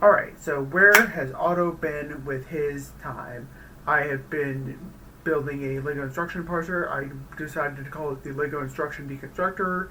Alright, so where has Otto been with his time? I have been building a LEGO instruction parser. I decided to call it the LEGO Instruction Deconstructor,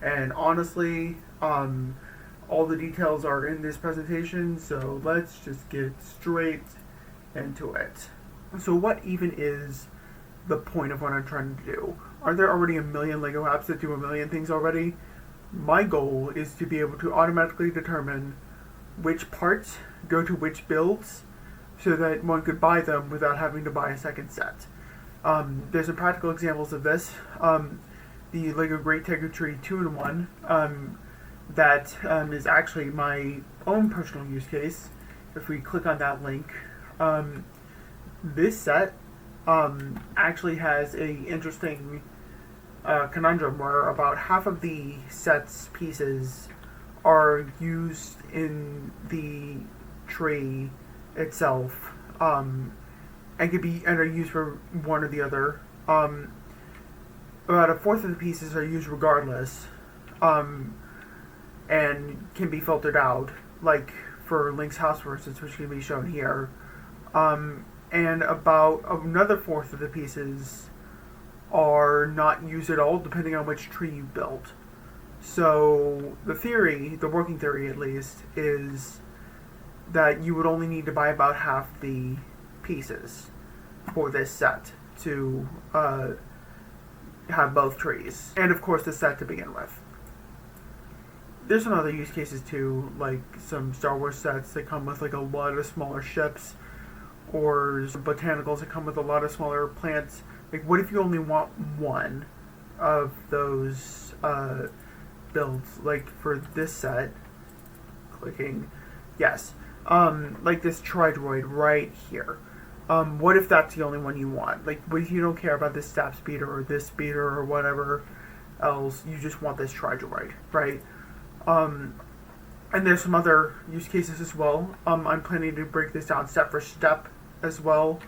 and honestly, all the details are in this presentation, so let's just get straight into it. So what even is the point of what I'm trying to do? Aren't there already a million LEGO apps that do a million things already? My goal is to be able to automatically determine which parts go to which builds so that one could buy them without having to buy a second set. There's some practical examples of this. The LEGO Great Tree 2-in-1 that is actually my own personal use case. If we click on that link, this set actually has a interesting conundrum where about half of the set's pieces are used in the tree itself, and are used for one or the other. About a fourth of the pieces are used regardless, and can be filtered out, like for Link's house, for instance, which can be shown here. And about another fourth of the pieces are not used at all, depending on which tree you built. So the theory, the working theory at least, is that you would only need to buy about half the pieces for this set to have both trees. And of course the set to begin with. There's some other use cases too, like some Star Wars sets that come with like a lot of smaller ships, or some botanicals that come with a lot of smaller plants. Like, what if you only want one of those builds? Like for this set, clicking, yes, like this Tridroid right here. What if that's the only one you want? Like, what if you don't care about this stab speeder or this speeder or whatever else? You just want this Tridroid, right? And there's some other use cases as well. I'm planning to break this down step for step as well.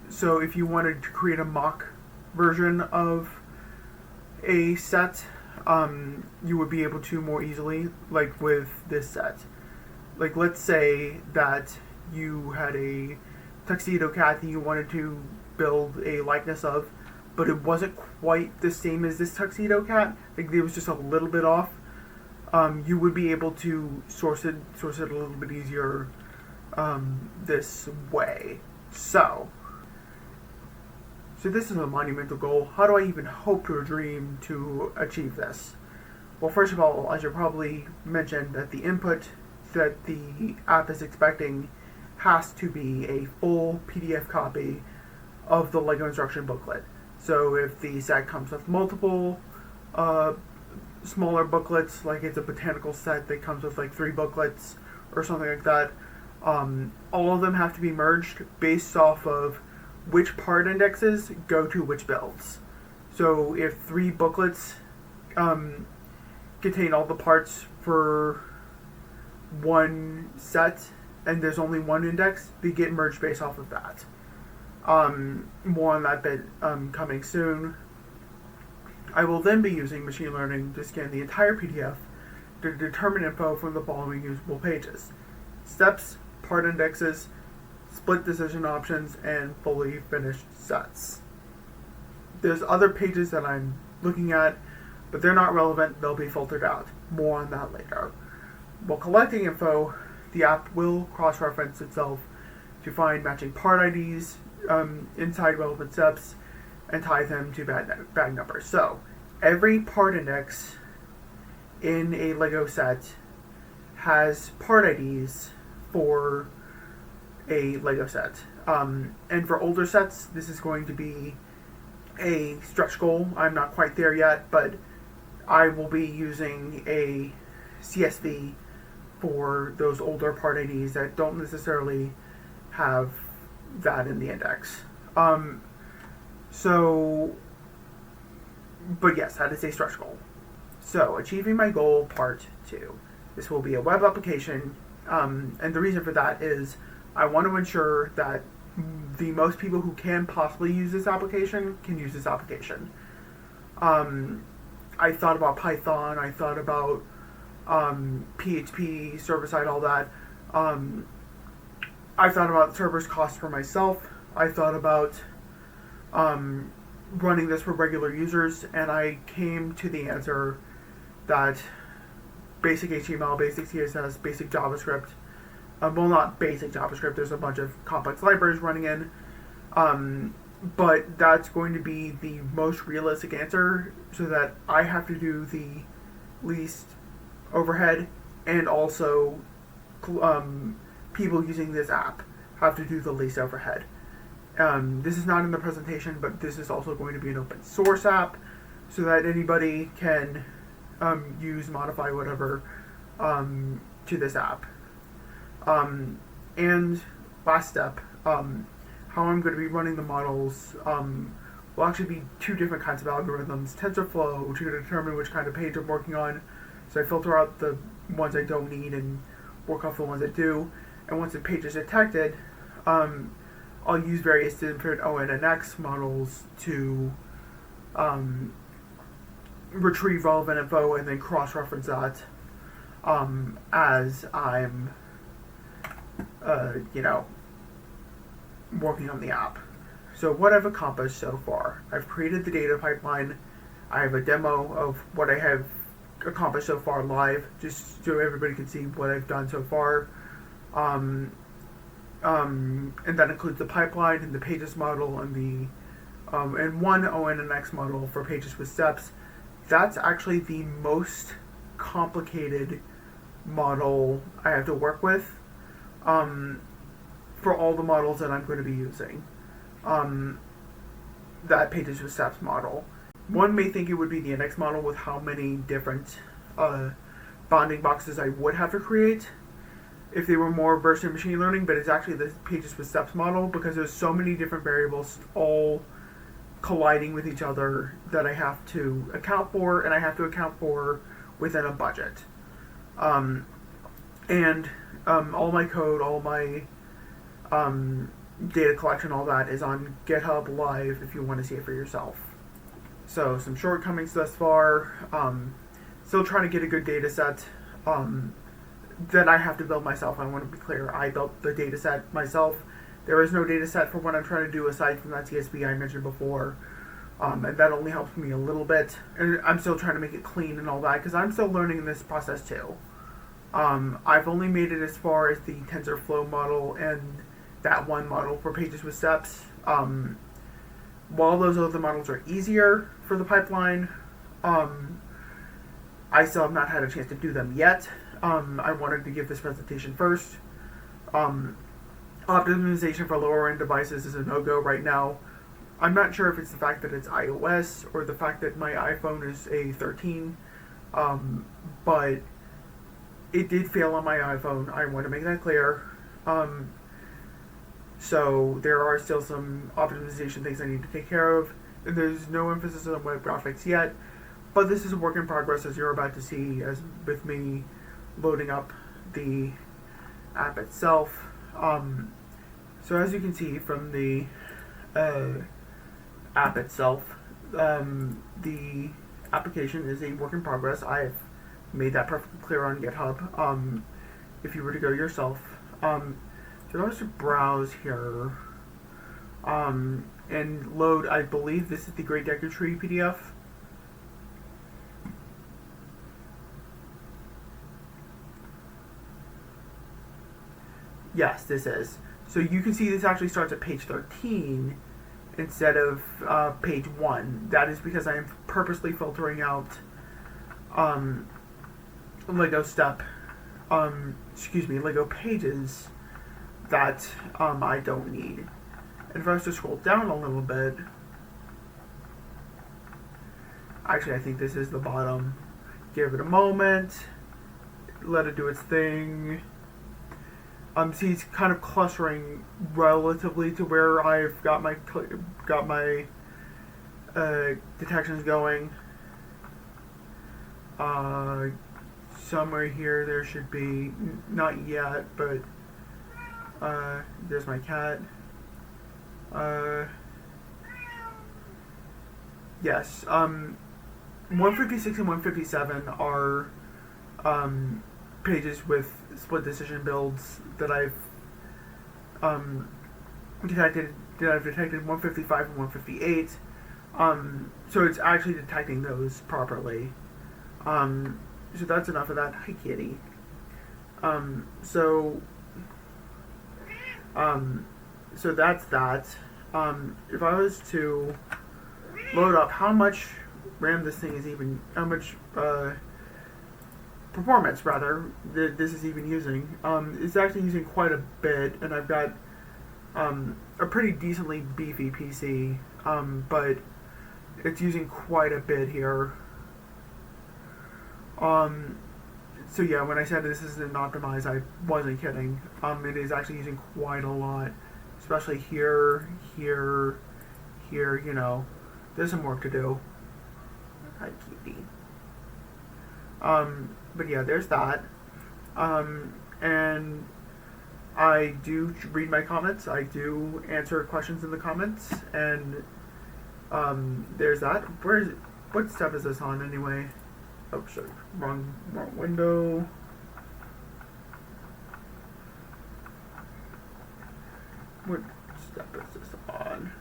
So if you wanted to create a mock version of a set, you would be able to more easily, like with this set. Like, let's say that you had a tuxedo cat that you wanted to build a likeness of, but it wasn't quite the same as this tuxedo cat. Like, it was just a little bit off. You would be able to source it a little bit easier this way. So this is a monumental goal. How do I even hope to dream to achieve this? Well, first of all, I should probably mention that the input that the app is expecting has to be a full PDF copy of the LEGO instruction booklet. So if the set comes with multiple smaller booklets, like it's a botanical set that comes with like 3 booklets or something like that, all of them have to be merged based off of which part indexes go to which builds. So if 3 booklets contain all the parts for one set and there's only one index, they get merged based off of that. More on that bit coming soon. I will then be using machine learning to scan the entire PDF to determine info from the following usable pages: steps, part indexes, split decision options, and fully finished sets. There's other pages that I'm looking at, but they're not relevant. They'll be filtered out. More on that later. While collecting info, the app will cross-reference itself to find matching part IDs inside relevant steps and tie them to bag numbers. So every part index in a LEGO set has part IDs for a LEGO set. And for older sets, this is going to be a stretch goal. I'm not quite there yet, but I will be using a CSV for those older part IDs that don't necessarily have that in the index. But yes, that is a stretch goal. So, achieving my goal, part 2. This will be a web application, and the reason for that is I want to ensure that the most people who can possibly use this application can use this application. I thought about Python, I thought about PHP, server-side, all that. I thought about servers cost for myself. I thought about running this for regular users, and I came to the answer that basic HTML, basic CSS, basic JavaScript, well, not basic JavaScript, there's a bunch of complex libraries running in, but that's going to be the most realistic answer, so that I have to do the least overhead, and also people using this app have to do the least overhead. This is not in the presentation, but this is also going to be an open source app, so that anybody can modify whatever to this app. And last step, how I'm going to be running the models will actually be two different kinds of algorithms. TensorFlow to determine which kind of page I'm working on, so I filter out the ones I don't need and work off the ones I do. And once the page is detected, I'll use various different ON and X models to retrieve relevant info and then cross-reference that as I'm, working on the app. So what I've accomplished so far, I've created the data pipeline. I have a demo of what I have accomplished so far live, just so everybody can see what I've done so far. And that includes the pipeline and the pages model and the and one ON and X model for pages with steps. That's actually the most complicated model I have to work with for all the models that I'm going to be using. That pages with steps model. One may think it would be the index model with how many different bounding boxes I would have to create if they were more versed in machine learning, but it's actually the pages with steps model, because there's so many different variables all colliding with each other that I have to account for, and I have to account for within a budget. All my code, all my data collection, all that is on GitHub Live if you want to see it for yourself. So some shortcomings thus far. Still trying to get a good data set that I have to build myself. I want to be clear, I built the data set myself. There is no data set for what I'm trying to do aside from that CSV I mentioned before. And that only helps me a little bit. And I'm still trying to make it clean and all that, because I'm still learning in this process too. I've only made it as far as the TensorFlow model and that one model for pages with steps. While those other models are easier for the pipeline, I still have not had a chance to do them yet. I wanted to give this presentation first. Optimization for lower end devices is a no-go right now. I'm not sure if it's the fact that it's iOS or the fact that my iPhone is a 13, but it did fail on my iPhone. I want to make that clear. So there are still some optimization things I need to take care of. There's no emphasis on web graphics yet, but this is a work in progress, as you're about to see, as with me loading up the app itself. So as you can see from the app itself, the application is a work in progress. I've made that perfectly clear on GitHub. If you were to go yourself, so let's browse here and load. I believe this is the Great Deku Tree PDF. Yes, this is. So you can see this actually starts at page 13 instead of page 1. That is because I am purposely filtering out Lego Lego pages that I don't need. And if I was to scroll down a little bit, actually I think this is the bottom. Give it a moment, let it do its thing. See, it's kind of clustering relatively to where I've got my detections going. Somewhere here there should be, not yet, but there's my cat. Yes, 156 and 157 are pages with split decision builds that I've detected 155 and 158. So it's actually detecting those properly. So that's enough of that. Hi, kitty. So that's that. If I was to load up how much RAM this thing is even, how much performance rather this is even using, it's actually using quite a bit, and I've got a pretty decently beefy PC, but it's using quite a bit here. So yeah, when I said this isn't optimized, I wasn't kidding. It is actually using quite a lot, especially here, you know. There's some work to do. Hi, Kitty. But yeah, there's that. And I do read my comments. I do answer questions in the comments, and there's that. What step is this on anyway? Oh, sorry, wrong window. What step is this on?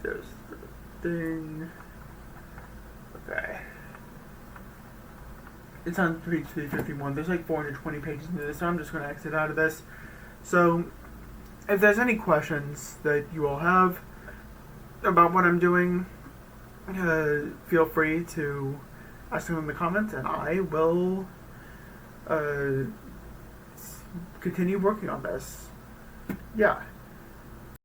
There's the thing. Okay. It's on page 351. There's like 420 pages into this, so I'm just going to exit out of this. So, if there's any questions that you all have about what I'm doing, feel free to ask them in the comments, and I will continue working on this. Yeah.